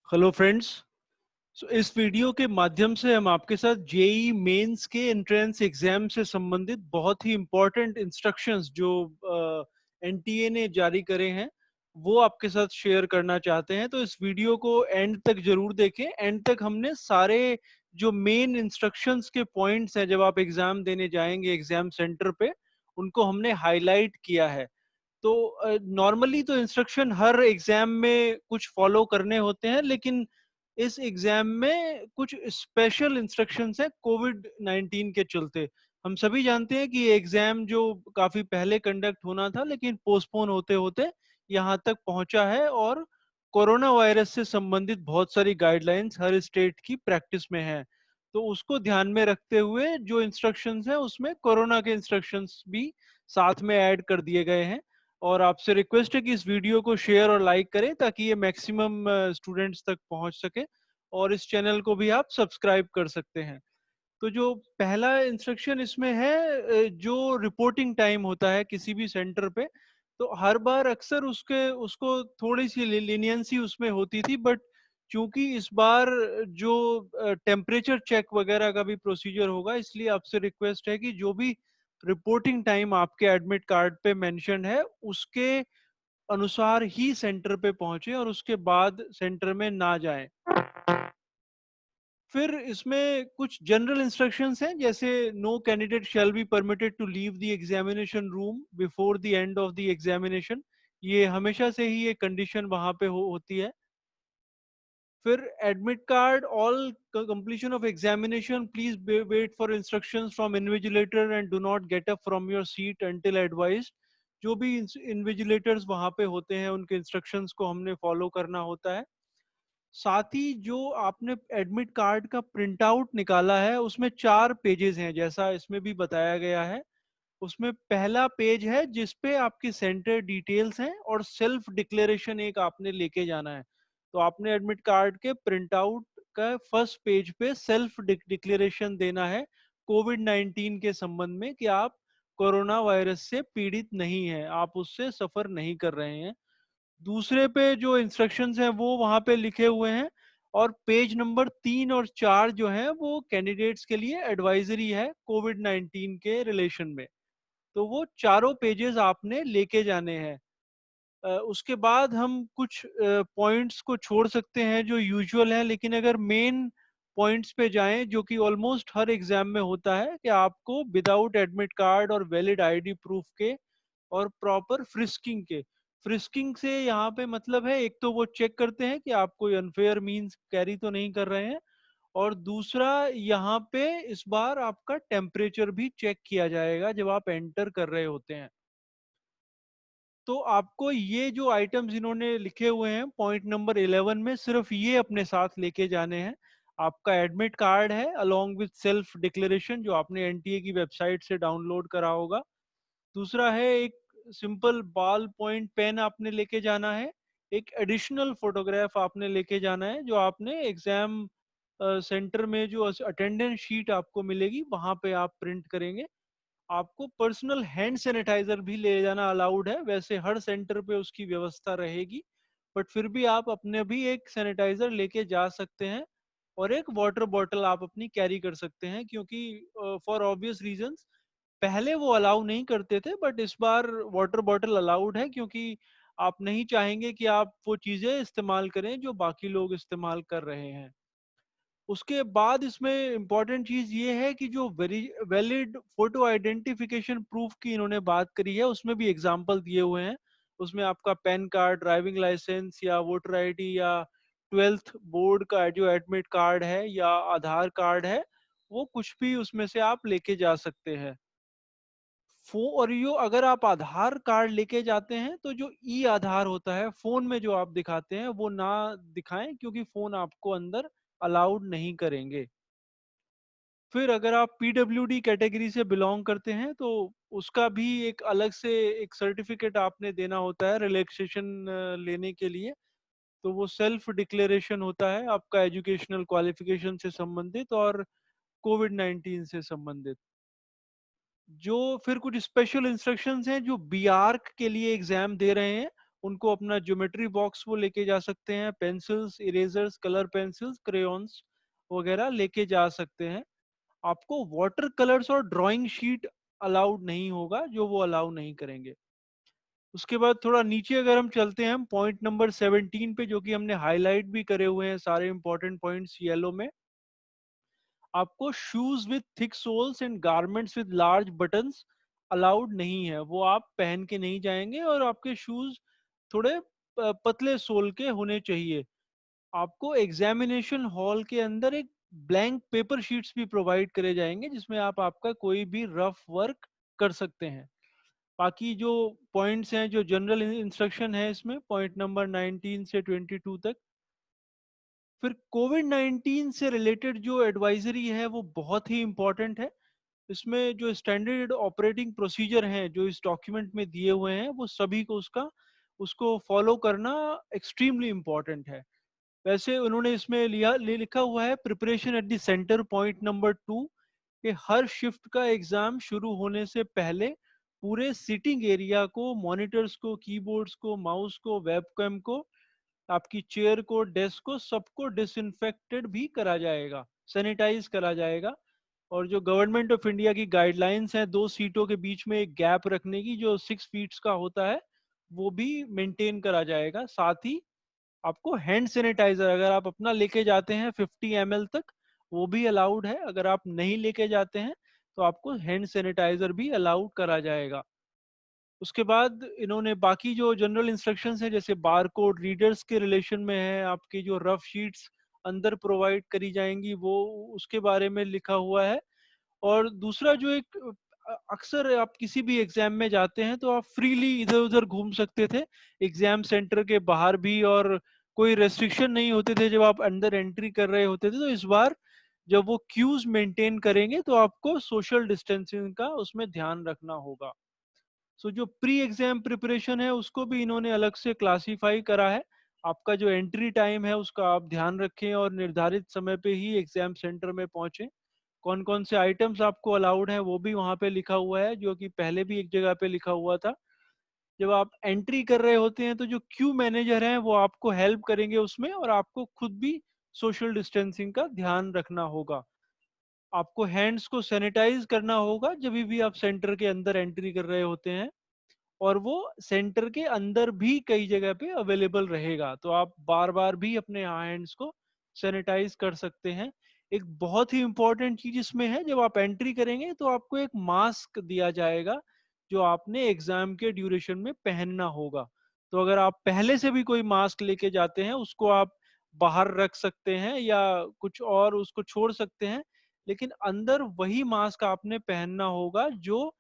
Hello friends. इस video के माध्यम से हम आपके साथ जेई मेंस के एंट्रेंस एग्जाम से संबंधित बहुत ही इंपॉर्टेंट इंस्ट्रक्शंस जो एनटीए ने जारी करे हैं वो आपके साथ शेयर करना चाहते हैं। तो इस वीडियो को एंड तक जरूर देखें। एंड तक हमने सारे जो मेन इंस्ट्रक्शंस के पॉइंट्स हैं जब आप एग्जाम देने जाएंगे एग्जाम सेंटर पे, उनको हमने हाईलाइट किया है। तो नॉर्मली तो इंस्ट्रक्शन हर एग्जाम में कुछ फॉलो करने होते हैं, लेकिन इस एग्जाम में कुछ स्पेशल इंस्ट्रक्शंस हैं कोविड 19 के चलते। हम सभी जानते हैं कि ये एग्जाम जो काफी पहले कंडक्ट होना था लेकिन पोस्टपोन होते होते यहाँ तक पहुंचा है, और कोरोना वायरस से संबंधित बहुत सारी गाइडलाइंस हर स्टेट की प्रैक्टिस में है। तो उसको ध्यान में रखते हुए जो इंस्ट्रक्शंस हैं उसमें कोरोना के इंस्ट्रक्शंस भी साथ में ऐड कर दिए गए हैं। और आपसे रिक्वेस्ट है कि इस वीडियो को शेयर और लाइक करें ताकि ये मैक्सिमम स्टूडेंट्स तक पहुंच सके, और इस चैनल को भी आप सब्सक्राइब कर सकते हैं। तो जो पहला इंस्ट्रक्शन इसमें है, जो रिपोर्टिंग टाइम होता है किसी भी सेंटर पे, तो हर बार अक्सर उसके उसको थोड़ी सी लीनियंसी उसमें होती थी, बट चूंकि इस बार जो टेम्परेचर चेक वगैरह का भी प्रोसीजर होगा, इसलिए आपसे रिक्वेस्ट है कि जो भी रिपोर्टिंग टाइम आपके एडमिट कार्ड पे मेंशन है उसके अनुसार ही सेंटर पे पहुंचे और उसके बाद सेंटर में ना जाएं। फिर इसमें कुछ जनरल इंस्ट्रक्शंस हैं, जैसे no candidate shall be permitted to leave the examination room before the end of the examination. ये हमेशा से ही ये कंडीशन वहां पे होती है। फिर admit card all completion of examination please wait for instructions from invigilator and do not get up from your seat until advised. जो भी इन्विजिलेटर्स वहां पे होते हैं उनके इंस्ट्रक्शंस को हमने फॉलो करना होता है। साथ ही जो आपने एडमिट कार्ड का प्रिंट आउट निकाला है उसमें 4 पेजेस हैं जैसा इसमें भी बताया गया है। उसमें पहला पेज है जिसपे आपकी सेंटर डिटेल्स हैं और सेल्फ डिक्लेरेशन एक आपने लेके जाना है। तो आपने एडमिट कार्ड के प्रिंट आउट का फर्स्ट पेज पे सेल्फ डिक्लेरेशन देना है कोविड 19 के संबंध में, कि आप कोरोना वायरस से पीड़ित नहीं हैं, आप उससे सफर नहीं कर रहे हैं। दूसरे पे जो इंस्ट्रक्शंस हैं वो वहां पे लिखे हुए हैं। और पेज नंबर 3 और 4 जो है वो कैंडिडेट्स के लिए एडवाइजरी है कोविड 19 के रिलेशन में। तो वो चारों पेजेस आपने लेके जाने हैं। उसके बाद हम कुछ पॉइंट्स को छोड़ सकते हैं जो यूजुअल हैं, लेकिन अगर मेन पॉइंट्स पे जाएं जो कि ऑलमोस्ट हर एग्जाम में होता है, कि आपको विदाउट एडमिट कार्ड और वैलिड आईडी प्रूफ के और प्रॉपर फ्रिस्किंग के। फ्रिस्किंग से यहाँ पे मतलब है, एक तो वो चेक करते हैं कि आप कोई अनफेयर मींस कैरी तो नहीं कर रहे हैं, और दूसरा यहाँ पे इस बार आपका टेम्परेचर भी चेक किया जाएगा जब आप एंटर कर रहे होते हैं। तो आपको ये जो आइटम्स इन्होंने लिखे हुए हैं पॉइंट नंबर 11 में, सिर्फ ये अपने साथ लेके जाने हैं। आपका एडमिट कार्ड है अलोंग विद सेल्फ डिक्लेरेशन जो आपने एनटीए की वेबसाइट से डाउनलोड करा होगा। दूसरा है एक सिंपल बॉल पॉइंट पेन आपने लेके जाना है। एक एडिशनल फोटोग्राफ आपने लेके जाना है जो आपने एग्जाम सेंटर में जो अटेंडेंस शीट आपको मिलेगी वहां पे आप प्रिंट करेंगे। आपको पर्सनल हैंड सैनिटाइजर भी ले जाना अलाउड है, वैसे हर सेंटर पे उसकी व्यवस्था रहेगी, बट फिर भी आप अपने भी एक सैनिटाइजर लेके जा सकते हैं। और एक वाटर बॉटल आप अपनी कैरी कर सकते हैं, क्योंकि फॉर ऑब्वियस रीजंस पहले वो अलाउ नहीं करते थे, बट इस बार वाटर बॉटल अलाउड है, क्योंकि आप नहीं चाहेंगे कि आप वो चीजें इस्तेमाल करें जो बाकी लोग इस्तेमाल कर रहे हैं। उसके बाद इसमें इम्पोर्टेंट चीज ये है कि जो very valid photo identification proof की इन्होंने बात करी है उसमें भी एग्जाम्पल दिए हुए हैं। उसमें आपका पैन कार्ड, ड्राइविंग लाइसेंस या वोटर आईडी या 12th बोर्ड का जो एडमिट कार्ड है या आधार कार्ड है, वो कुछ भी उसमें से आप लेके जा सकते हैं। और यो अगर आप आधार कार्ड लेके जाते हैं तो जो ई आधार होता है फोन में जो आप दिखाते हैं वो ना दिखाएं, क्योंकि फोन आपको अंदर अलाउड नहीं करेंगे। फिर अगर आप पीडब्ल्यूडी कैटेगरी से बिलोंग करते हैं तो उसका भी एक अलग से एक सर्टिफिकेट आपने देना होता है रिलैक्सेशन लेने के लिए। तो वो सेल्फ डिक्लेरेशन होता है आपका एजुकेशनल क्वालिफिकेशन से संबंधित और कोविड 19 से संबंधित। जो फिर कुछ स्पेशल इंस्ट्रक्शंस हैं जो बीआर्क के लिए एग्जाम दे रहे हैं, उनको अपना ज्योमेट्री बॉक्स वो लेके जा सकते हैं, pencils, erasers, colour pencils, crayons वगैरह लेके जा सकते हैं। आपको वाटर कलर्स और ड्राइंग शीट अलाउड नहीं होगा, जो वो अलाउ नहीं करेंगे। उसके बाद थोड़ा नीचे अगर हम चलते हैं, हम पॉइंट नंबर 17 पे, जो कि हमने हाईलाइट भी करे हुए हैं सारे इंपॉर्टेंट पॉइंट्स येलो में। आपको shoes with thick soles and garments with large buttons allowed नहीं है, वो आप पहन के नहीं जाएंगे, और आपके शूज थोड़े पतले सोल के होने चाहिए। आपको एग्जामिनेशन हॉल के अंदर एक ब्लैंक पेपर शीट्स भी प्रोवाइड करे जाएंगे, जिसमें आप आपका कोई भी रफ वर्क कर सकते हैं। बाकी जो पॉइंट्स हैं, जो जनरल इंस्ट्रक्शन है इसमें, पॉइंट नंबर 19 से 22 तक। फिर कोविड 19 से रिलेटेड जो एडवाइजरी है वो बहुत ही इंपॉर्टेंट है। इसमें जो स्टैंडर्ड ऑपरेटिंग प्रोसीजर हैं जो इस डॉक्यूमेंट में दिए हुए हैं, वो सभी को उसको फॉलो करना एक्सट्रीमली इम्पॉर्टेंट है। वैसे उन्होंने इसमें लिखा हुआ है, preparation at the centre, point number 2, कि हर शिफ्ट का एग्जाम शुरू होने से पहले पूरे सिटिंग एरिया को, मॉनिटर्स को, कीबोर्ड्स को, माउस को, वेबकैम को, आपकी चेयर को, डेस्क को, सबको डिसइंफेक्टेड भी करा जाएगा, सैनिटाइज करा जाएगा। और जो गवर्नमेंट ऑफ इंडिया की गाइडलाइंस हैं 2 सीटों के बीच में एक गैप रखने की, जो 6 फीट का होता है, वो भी मेंटेन करा जाएगा। साथ ही आपको हैंड सैनिटाइजर अगर आप अपना लेके जाते हैं 50 ml तक, वो भी अलाउड है। अगर आप नहीं लेके जाते हैं तो आपको हैंड सैनिटाइजर भी अलाउड करा जाएगा। उसके बाद इन्होंने बाकी जो जनरल इंस्ट्रक्शंस हैं, जैसे बार कोड रीडर्स के रिलेशन में है, आपकी जो रफ शीट्स अंदर प्रोवाइड करी जाएंगी वो, उसके बारे में लिखा हुआ है। और दूसरा जो एक अक्सर आप किसी भी एग्जाम में जाते हैं तो आप फ्रीली इधर उधर घूम सकते थे एग्जाम सेंटर के बाहर भी, और कोई रेस्ट्रिक्शन नहीं होते थे जब आप अंदर एंट्री कर रहे होते थे। तो इस बार जब वो क्यूज मेंटेन करेंगे तो आपको सोशल डिस्टेंसिंग का उसमें ध्यान रखना होगा। सो जो प्री एग्जाम प्रिपरेशन है उसको भी इन्होंने अलग से क्लासीफाई करा है। आपका जो एंट्री टाइम है उसका आप ध्यान रखें और निर्धारित समय पे ही एग्जाम सेंटर में पहुंचे। कौन कौन से आइटम्स आपको अलाउड है वो भी वहां पे लिखा हुआ है, जो कि पहले भी एक जगह पे लिखा हुआ था। जब आप एंट्री कर रहे होते हैं तो जो क्यू मैनेजर हैं वो आपको हेल्प करेंगे उसमें, और आपको खुद भी सोशल डिस्टेंसिंग का ध्यान रखना होगा। आपको हैंड्स को सैनिटाइज करना होगा जब भी आप सेंटर के अंदर एंट्री कर रहे होते हैं, और वो सेंटर के अंदर भी कई जगह पे अवेलेबल रहेगा, तो आप बार बार भी अपने हैंड्स को सैनिटाइज कर सकते हैं। एक बहुत ही इंपॉर्टेंट चीज इसमें है, जब आप एंट्री करेंगे तो आपको एक मास्क दिया जाएगा जो आपने एग्जाम के ड्यूरेशन में पहनना होगा। तो अगर आप पहले से भी कोई मास्क लेके जाते हैं उसको आप बाहर रख सकते हैं या कुछ और उसको छोड़ सकते हैं, लेकिन अंदर वही मास्क आपने पहनना होगा जो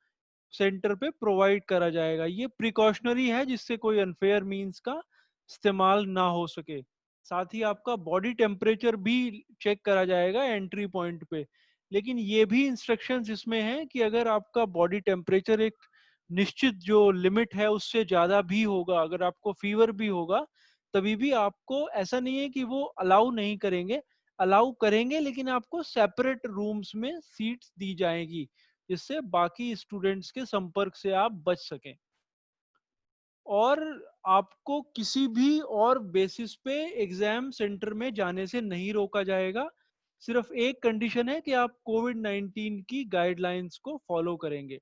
सेंटर पे प्रोवाइड करा जाएगा। ये प्रिकॉशनरी है जिससे कोई अनफेयर मींस का इस्तेमाल ना हो सके। साथ ही आपका बॉडी टेम्परेचर भी चेक करा जाएगा एंट्री पॉइंट पे। लेकिन ये भी इंस्ट्रक्शंस इसमें है कि अगर आपका बॉडी टेम्परेचर एक निश्चित जो लिमिट है उससे ज्यादा भी होगा, अगर आपको फीवर भी होगा, तभी भी आपको, ऐसा नहीं है कि वो अलाउ नहीं करेंगे, अलाउ करेंगे, लेकिन आपको सेपरेट रूम्स में सीट्स दी जाएगी, जिससे बाकी स्टूडेंट्स के संपर्क से आप बच सकें। और आपको किसी भी और बेसिस पे एग्जाम सेंटर में जाने से नहीं रोका जाएगा। सिर्फ एक कंडीशन है कि आप कोविड 19 की गाइडलाइंस को फॉलो करेंगे।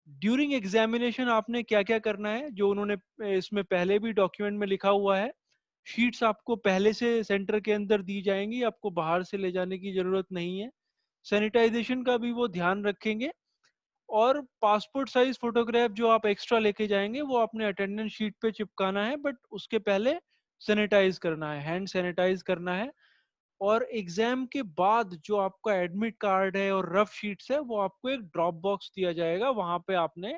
ड्यूरिंग एग्जामिनेशन आपने क्या क्या करना है, जो उन्होंने इसमें पहले भी डॉक्यूमेंट में लिखा हुआ है। शीट्स आपको पहले से सेंटर के अंदर दी जाएंगी, आपको बाहर से ले जाने की जरूरत नहीं है। सैनिटाइजेशन का भी वो ध्यान रखेंगे। और पासपोर्ट साइज फोटोग्राफ जो आप एक्स्ट्रा लेके जाएंगे वो अपने अटेंडेंस शीट पे चिपकाना है, बट उसके पहले सैनिटाइज करना है, हैंड सैनिटाइज करना है। और एग्जाम के बाद जो आपका एडमिट कार्ड है और रफ शीट्स है वो आपको एक ड्रॉप बॉक्स दिया जाएगा, वहां पे आपने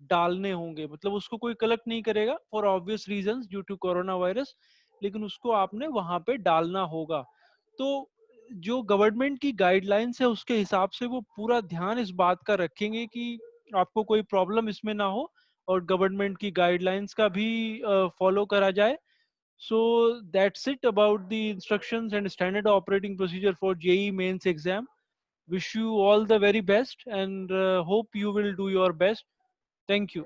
डालने होंगे। मतलब उसको कोई कलेक्ट नहीं करेगा for obvious reasons due to corona virus, लेकिन उसको आपने वहां पे डालना होगा। तो जो गवर्नमेंट की गाइडलाइंस है उसके हिसाब से वो पूरा ध्यान इस बात का रखेंगे कि आपको कोई प्रॉब्लम इसमें ना हो, और गवर्नमेंट की गाइडलाइंस का भी फॉलो करा जाए। So that's it about the instructions and standard operating procedure for JEE mains exam. Wish you all the very best and hope you will do your best. Thank you.